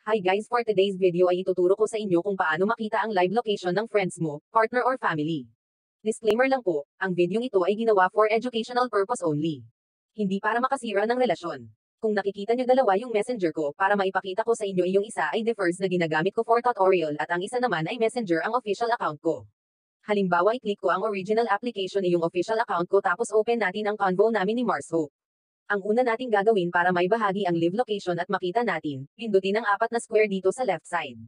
Hi guys, for today's video ay ituturo ko sa inyo kung paano makita ang live location ng friends mo, partner or family. Disclaimer lang po, ang videong ito ay ginawa for educational purpose only. Hindi para makasira ng relasyon. Kung nakikita nyo dalawa yung messenger ko, para maipakita ko sa inyo yung isa ay differs na ginagamit ko for tutorial at ang isa naman ay messenger ang official account ko. Halimbawa i-click ko ang original application ay yung official account ko tapos open natin ang convo namin ni Mars Hope. Ang una nating gagawin para maibahagi ang live location at makita natin, pindutin ang 4 na square dito sa left side.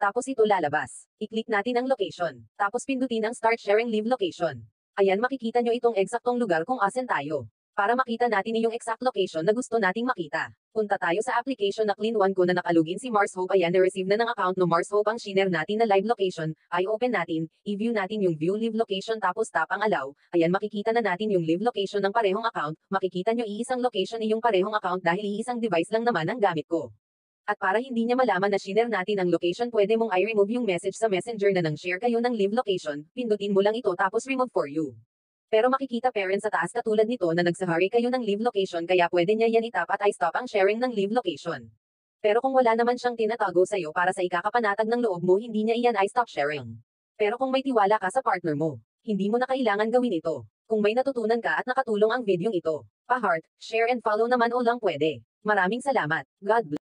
Tapos ito lalabas. I-click natin ang location. Tapos pindutin ang start sharing live location. Ayan makikita nyo itong eksaktong lugar kung asen tayo. Para makita natin yung exact location na gusto nating makita. Punta tayo sa application na clean one ko na nakalugin si Mars Hope. Ayan na-receive na ng account no Mars Hope ang shinare natin na live location. Ay open natin, i-view natin yung view live location tapos tap ang allow. Ayan makikita na natin yung live location ng parehong account. Makikita nyo iisang location ay yung parehong account dahil iisang device lang naman ang gamit ko. At para hindi niya malaman na shinare natin ang location pwede mong i-remove yung message sa messenger na nang share kayo ng live location. Pindutin mo lang ito tapos remove for you. Pero makikita parents sa taas katulad nito na nagsahari kayo ng live location kaya pwede niya yan itap at i-stop ang sharing ng live location. Pero kung wala naman siyang tinatago sa'yo para sa ikakapanatag ng loob mo hindi niya iyan i-stop sharing. Pero kung may tiwala ka sa partner mo, hindi mo na kailangan gawin ito. Kung may natutunan ka at nakatulong ang videong ito, pa-heart, share and follow naman o lang pwede. Maraming salamat. God bless.